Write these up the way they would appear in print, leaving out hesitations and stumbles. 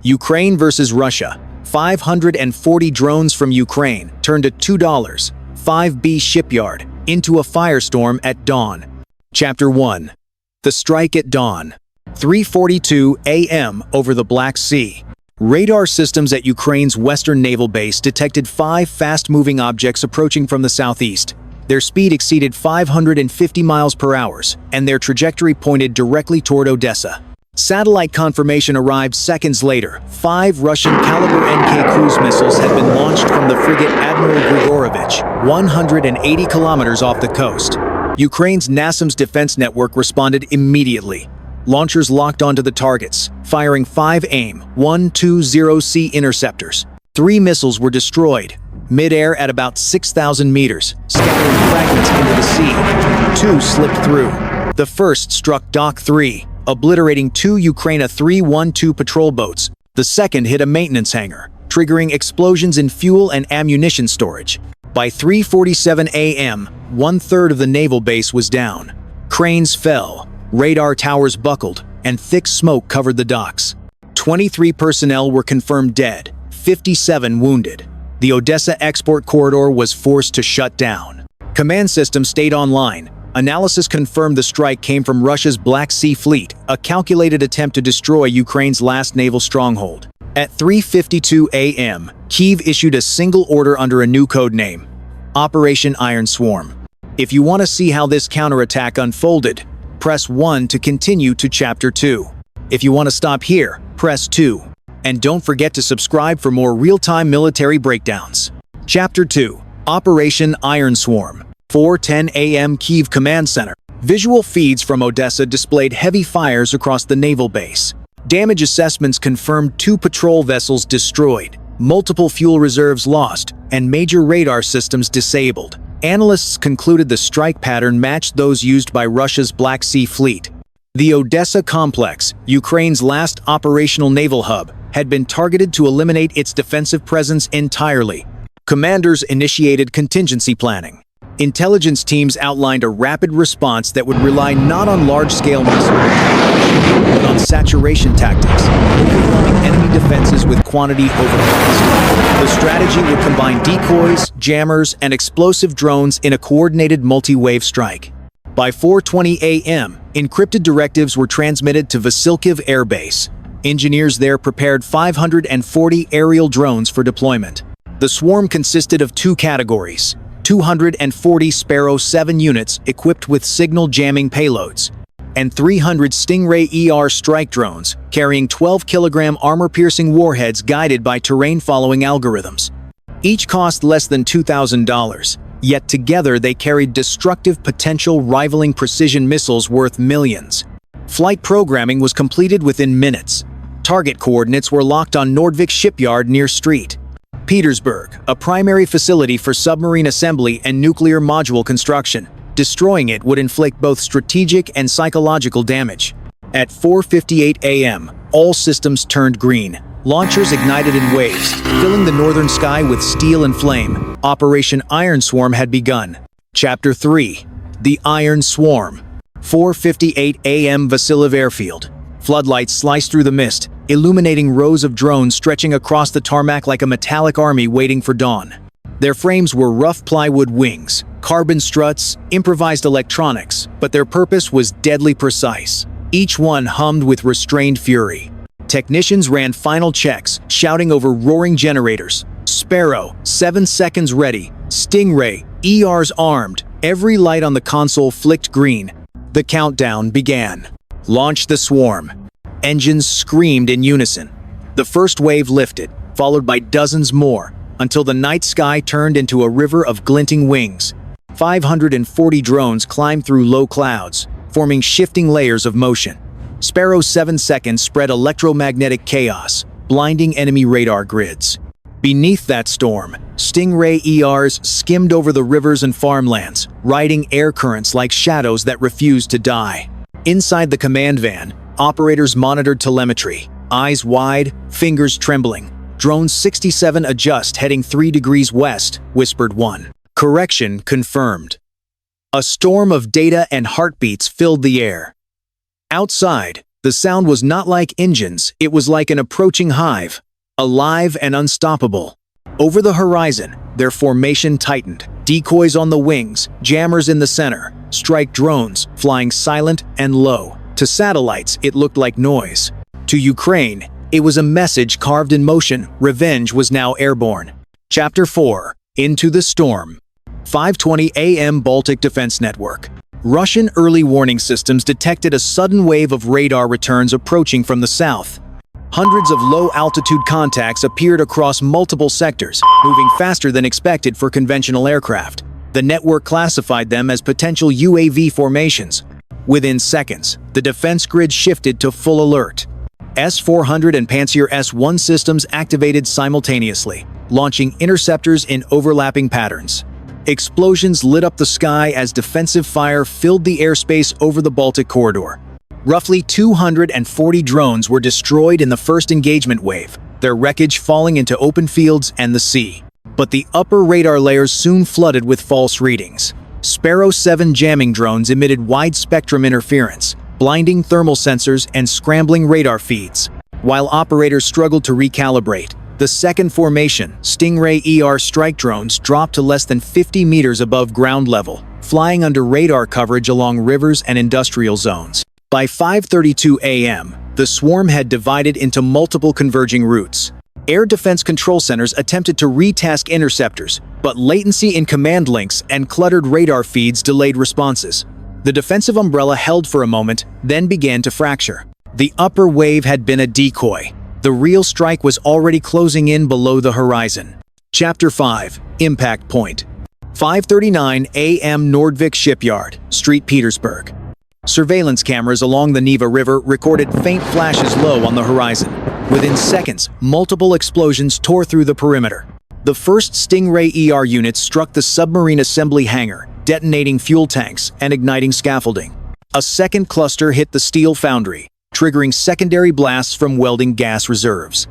Ukraine versus Russia. 540 drones from Ukraine turned a $2 5B shipyard into a firestorm at dawn. Chapter 1. The strike at dawn. 3:42 a.m. over the Black Sea. Radar systems at Ukraine's western naval base detected 5 fast-moving objects approaching from the southeast. Their speed exceeded 550 miles per hour, and their trajectory pointed directly toward Odessa. Satellite confirmation arrived seconds later. 5 Russian Caliber NK cruise missiles had been launched from the frigate Admiral Grigorovich, 180 kilometers off the coast. Ukraine's NASAMS defense network responded immediately. Launchers locked onto the targets, firing 5 AIM-120C interceptors. 3 missiles were destroyed, mid-air at about 6,000 meters, scattering fragments into the sea. 2 slipped through. The first struck Dock 3, obliterating 2 Ukraine 312 patrol boats. The second hit a maintenance hangar, triggering explosions in fuel and ammunition storage. By 3:47 a.m., 1/3 of the naval base was down. Cranes fell, radar towers buckled, and thick smoke covered the docks. 23 personnel were confirmed dead, 57 wounded. The Odessa export corridor was forced to shut down. Command systems stayed online. Analysis confirmed the strike came from Russia's Black Sea Fleet, a calculated attempt to destroy Ukraine's last naval stronghold. At 3:52 a.m., Kyiv issued a single order under a new code name: Operation Iron Swarm. If you want to see how this counterattack unfolded, press 1 to continue to Chapter 2. If you want to stop here, press 2. And don't forget to subscribe for more real-time military breakdowns. Chapter 2. Operation Iron Swarm. 4:10 a.m. Kyiv Command Center. Visual feeds from Odessa displayed heavy fires across the naval base. Damage assessments confirmed 2 patrol vessels destroyed, multiple fuel reserves lost, and major radar systems disabled. Analysts concluded the strike pattern matched those used by Russia's Black Sea Fleet. The Odessa complex, Ukraine's last operational naval hub, had been targeted to eliminate its defensive presence entirely. Commanders initiated contingency planning. Intelligence teams outlined a rapid response that would rely not on large-scale missile attack, but on saturation tactics, overwhelming enemy defenses with quantity over quantity. The strategy would combine decoys, jammers, and explosive drones in a coordinated multi-wave strike. By 4:20 a.m., encrypted directives were transmitted to Vasilkiv Air Base. Engineers there prepared 540 aerial drones for deployment. The swarm consisted of 2 categories: 240 Sparrow 7 units equipped with signal jamming payloads, and 300 Stingray ER strike drones carrying 12-kilogram armor-piercing warheads guided by terrain-following algorithms. Each cost less than $2,000, yet together they carried destructive potential rivaling precision missiles worth millions. Flight programming was completed within minutes. Target coordinates were locked on Nordvik Shipyard near St. Petersburg, a primary facility for submarine assembly and nuclear module construction. Destroying it would inflict both strategic and psychological damage. At 4:58 a.m., all systems turned green. Launchers ignited in waves, filling the northern sky with steel and flame. Operation Iron Swarm had begun. Chapter 3. The Iron Swarm. 4:58 a.m. Vasilkiv Airfield. Floodlights sliced through the mist, illuminating rows of drones stretching across the tarmac like a metallic army waiting for dawn. Their frames were rough plywood wings, carbon struts, improvised electronics, but their purpose was deadly precise. Each one hummed with restrained fury. Technicians ran final checks, shouting over roaring generators. Sparrow, 7 seconds ready. Stingray, ERs armed. Every light on the console flicked green. The countdown began. Launch the swarm. Engines screamed in unison. The first wave lifted, followed by dozens more, until the night sky turned into a river of glinting wings. 540 drones climbed through low clouds, forming shifting layers of motion. Sparrow's 7 seconds spread electromagnetic chaos, blinding enemy radar grids. Beneath that storm, Stingray ERs skimmed over the rivers and farmlands, riding air currents like shadows that refused to die. Inside the command van, operators monitored telemetry, eyes wide, fingers trembling. Drone 67 adjust heading 3 degrees west, whispered one. Correction confirmed. A storm of data and heartbeats filled the air. Outside, The sound was not like engines, it was like an approaching hive, alive and unstoppable. Over the horizon, their formation tightened. Decoys on the wings, jammers in the center, strike drones, flying silent and low. To satellites, it looked like noise. To Ukraine, it was a message carved in motion. Revenge was now airborne. Chapter 4. Into the Storm. 5:20 a.m. Baltic Defense Network. Russian early warning systems detected a sudden wave of radar returns approaching from the south. Hundreds of low-altitude contacts appeared across multiple sectors, moving faster than expected for conventional aircraft. The network classified them as potential UAV formations. Within seconds, the defense grid shifted to full alert. S-400 and Pantsir S-1 systems activated simultaneously, launching interceptors in overlapping patterns. Explosions lit up the sky as defensive fire filled the airspace over the Baltic corridor. Roughly 240 drones were destroyed in the first engagement wave, their wreckage falling into open fields and the sea. But the upper radar layers soon flooded with false readings. Sparrow 7 jamming drones emitted wide-spectrum interference, blinding thermal sensors and scrambling radar feeds. While operators struggled to recalibrate, the second formation, Stingray ER strike drones, dropped to less than 50 meters above ground level, flying under radar coverage along rivers and industrial zones. By 5:32 a.m., the swarm had divided into multiple converging routes. Air defense control centers attempted to retask interceptors, but latency in command links and cluttered radar feeds delayed responses. The defensive umbrella held for a moment, then began to fracture. The upper wave had been a decoy. The real strike was already closing in below the horizon. Chapter 5. Impact Point. 5:39 a.m. Nordvik Shipyard, St. Petersburg. Surveillance cameras along the Neva River recorded faint flashes low on the horizon. Within seconds, multiple explosions tore through the perimeter. The first Stingray ER unit struck the submarine assembly hangar, detonating fuel tanks and igniting scaffolding. A second cluster hit the steel foundry, triggering secondary blasts from welding gas reserves.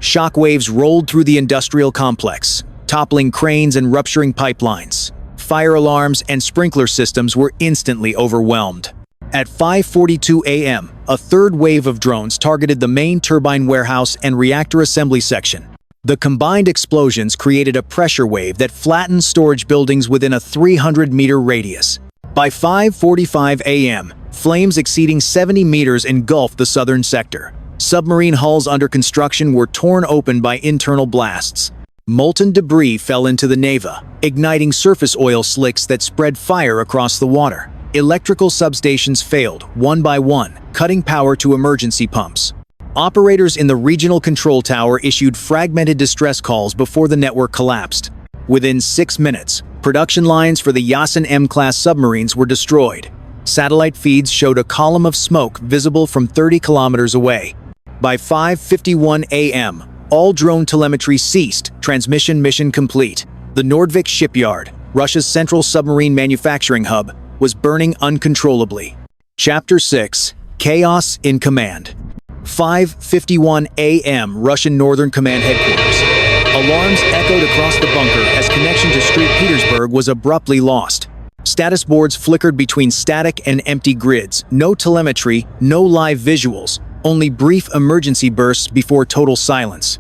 Shockwaves rolled through the industrial complex, toppling cranes and rupturing pipelines. Fire alarms and sprinkler systems were instantly overwhelmed. At 5:42 a.m., a third wave of drones targeted the main turbine warehouse and reactor assembly section. The combined explosions created a pressure wave that flattened storage buildings within a 300-meter radius. By 5:45 a.m., flames exceeding 70 meters engulfed the southern sector. Submarine hulls under construction were torn open by internal blasts. Molten debris fell into the Neva, igniting surface oil slicks that spread fire across the water. Electrical substations failed, one by one, cutting power to emergency pumps. Operators in the regional control tower issued fragmented distress calls before the network collapsed. Within 6 minutes, production lines for the Yasin M-class submarines were destroyed. Satellite feeds showed a column of smoke visible from 30 kilometers away. By 5:51 a.m., all drone telemetry ceased, transmission mission complete. The Nordvik Shipyard, Russia's central submarine manufacturing hub, was burning uncontrollably. Chapter 6. Chaos in Command. 5:51 a.m. Russian Northern Command Headquarters. Alarms echoed across the bunker as connection to St. Petersburg was abruptly lost. Status boards flickered between static and empty grids. No telemetry, no live visuals, only brief emergency bursts before total silence.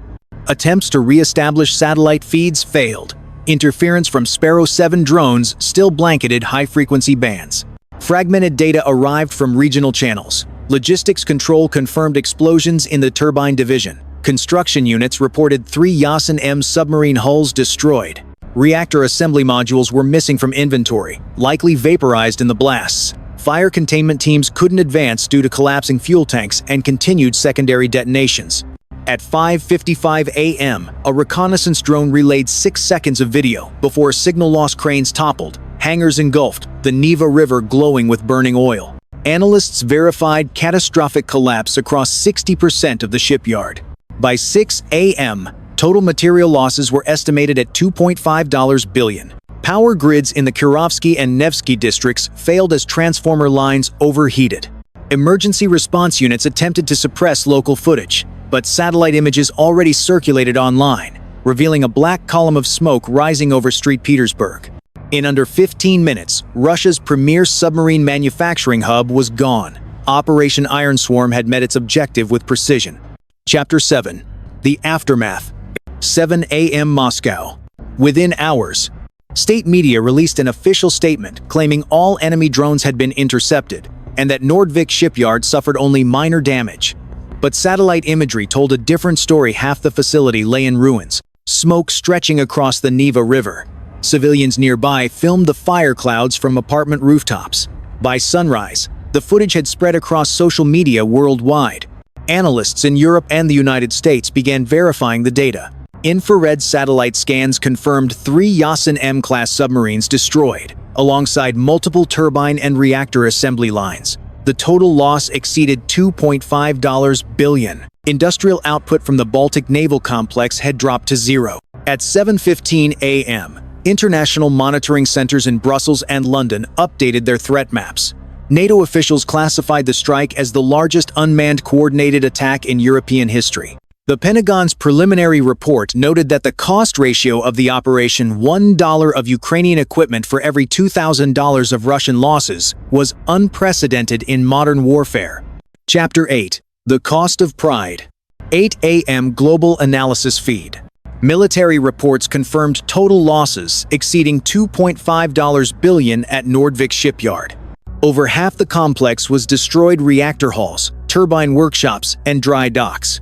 Attempts to re-establish satellite feeds failed. Interference from Sparrow 7 drones still blanketed high-frequency bands. Fragmented data arrived from regional channels. Logistics control confirmed explosions in the turbine division. Construction units reported 3 Yasin M submarine hulls destroyed. Reactor assembly modules were missing from inventory, likely vaporized in the blasts. Fire containment teams couldn't advance due to collapsing fuel tanks and continued secondary detonations. At 5:55 a.m., a reconnaissance drone relayed 6 seconds of video before signal loss cranes toppled, hangars engulfed, the Neva River glowing with burning oil. Analysts verified catastrophic collapse across 60% of the shipyard. By 6 a.m., total material losses were estimated at $2.5 billion. Power grids in the Kirovsky and Nevsky districts failed as transformer lines overheated. Emergency response units attempted to suppress local footage, but satellite images already circulated online, revealing a black column of smoke rising over St. Petersburg. In under 15 minutes, Russia's premier submarine manufacturing hub was gone. Operation Iron Swarm had met its objective with precision. Chapter 7. The Aftermath. 7 a.m. Moscow. Within hours, state media released an official statement claiming all enemy drones had been intercepted and that Nordvik shipyard suffered only minor damage. But satellite imagery told a different story. Half the facility lay in ruins, smoke stretching across the Neva River. Civilians nearby filmed the fire clouds from apartment rooftops. By sunrise, the footage had spread across social media worldwide. Analysts in Europe and the United States began verifying the data. Infrared satellite scans confirmed 3 Yasin M-class submarines destroyed, alongside multiple turbine and reactor assembly lines. The total loss exceeded $2.5 billion. Industrial output from the Baltic Naval Complex had dropped to zero. At 7:15 a.m., international monitoring centers in Brussels and London updated their threat maps. NATO officials classified the strike as the largest unmanned coordinated attack in European history. The Pentagon's preliminary report noted that the cost ratio of the operation, $1 of Ukrainian equipment for every $2,000 of Russian losses, was unprecedented in modern warfare. Chapter 8. The Cost of Pride. 8 a.m. Global Analysis Feed. Military reports confirmed total losses exceeding $2.5 billion at Nordvik shipyard. Over half the complex was destroyed: reactor halls, turbine workshops, and dry docks.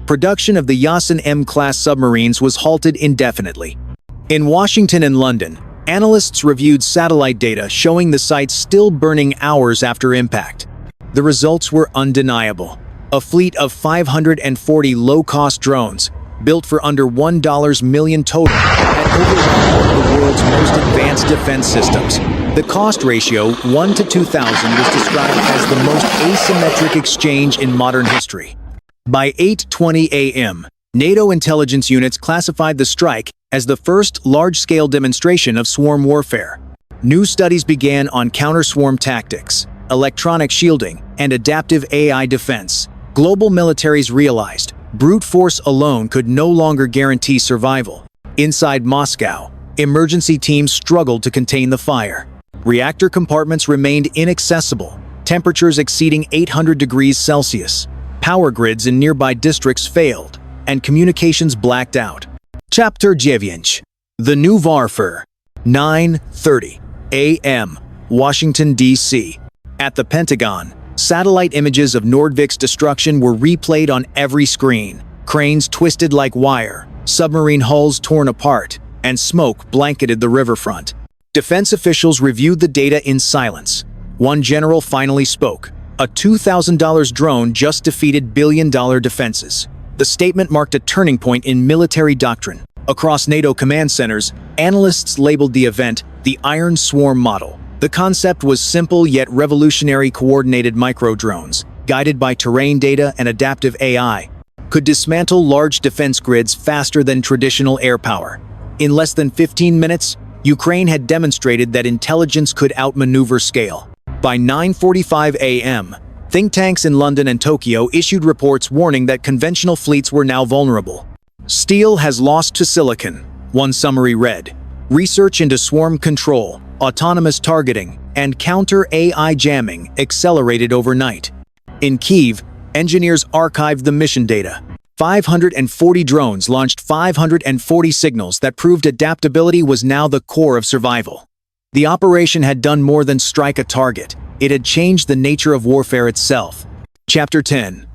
Production of the Yasin M-class submarines was halted indefinitely. In Washington and London, analysts reviewed satellite data showing the sites still burning hours after impact. The results were undeniable. A fleet of 540 low-cost drones, built for under $1 million total, had overwhelmed one of the world's most advanced defense systems. The cost ratio, 1 to 2,000, was described as the most asymmetric exchange in modern history. By 8:20 a.m., NATO intelligence units classified the strike as the first large-scale demonstration of swarm warfare. New studies began on counter-swarm tactics, electronic shielding, and adaptive AI defense. Global militaries realized brute force alone could no longer guarantee survival. Inside Moscow, emergency teams struggled to contain the fire. Reactor compartments remained inaccessible, temperatures exceeding 800 degrees Celsius. Power grids in nearby districts failed, and communications blacked out. Chapter 9. The New Warfare. 9:30 a.m. Washington, D.C. At the Pentagon, satellite images of Nordvik's destruction were replayed on every screen. Cranes twisted like wire, submarine hulls torn apart, and smoke blanketed the riverfront. Defense officials reviewed the data in silence. One general finally spoke. A $2,000 drone just defeated billion-dollar defenses. The statement marked a turning point in military doctrine. Across NATO command centers, analysts labeled the event the Iron Swarm model. The concept was simple yet revolutionary: coordinated micro-drones, guided by terrain data and adaptive AI, could dismantle large defense grids faster than traditional air power. In less than 15 minutes, Ukraine had demonstrated that intelligence could outmaneuver scale. By 9:45 a.m., think tanks in London and Tokyo issued reports warning that conventional fleets were now vulnerable. Steel has lost to silicon, one summary read. Research into swarm control, autonomous targeting, and counter-AI jamming accelerated overnight. In Kyiv, engineers archived the mission data. 540 drones launched 540 signals that proved adaptability was now the core of survival. The operation had done more than strike a target. It had changed the nature of warfare itself. Chapter 10.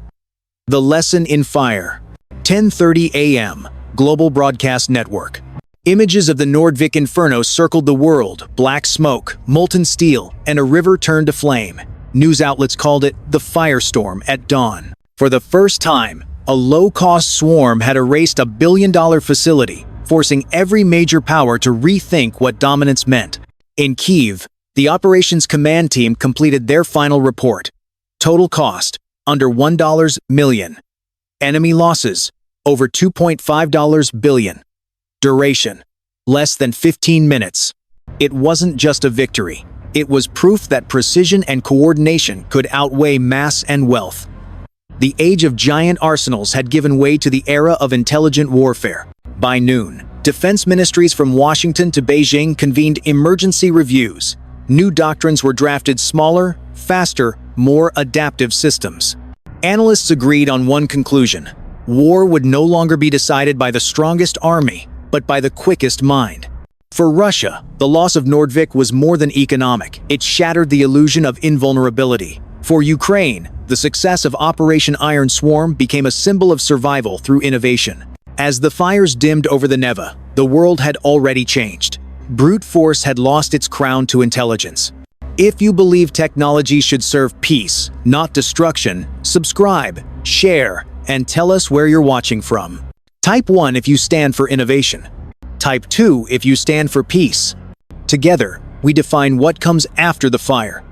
The Lesson in Fire. 10:30 a.m. Global Broadcast Network. Images of the Nordvik inferno circled the world: black smoke, molten steel, and a river turned to flame. News outlets called it the firestorm at dawn. For the first time, a low-cost swarm had erased a billion-dollar facility, forcing every major power to rethink what dominance meant. In Kyiv, the operations command team completed their final report. Total cost, under $1 million. Enemy losses, over $2.5 billion. Duration, less than 15 minutes. It wasn't just a victory. It was proof that precision and coordination could outweigh mass and wealth. The age of giant arsenals had given way to the era of intelligent warfare. By noon, defense ministries from Washington to Beijing convened emergency reviews. New doctrines were drafted: smaller, faster, more adaptive systems. Analysts agreed on one conclusion: war would no longer be decided by the strongest army, but by the quickest mind. For Russia, the loss of Nordvik was more than economic. It shattered the illusion of invulnerability. For Ukraine, the success of Operation Iron Swarm became a symbol of survival through innovation. As the fires dimmed over the Neva, the world had already changed. Brute force had lost its crown to intelligence. If you believe technology should serve peace, not destruction, subscribe, share, and tell us where you're watching from. Type 1 if you stand for innovation. Type 2 if you stand for peace. Together, we define what comes after the fire.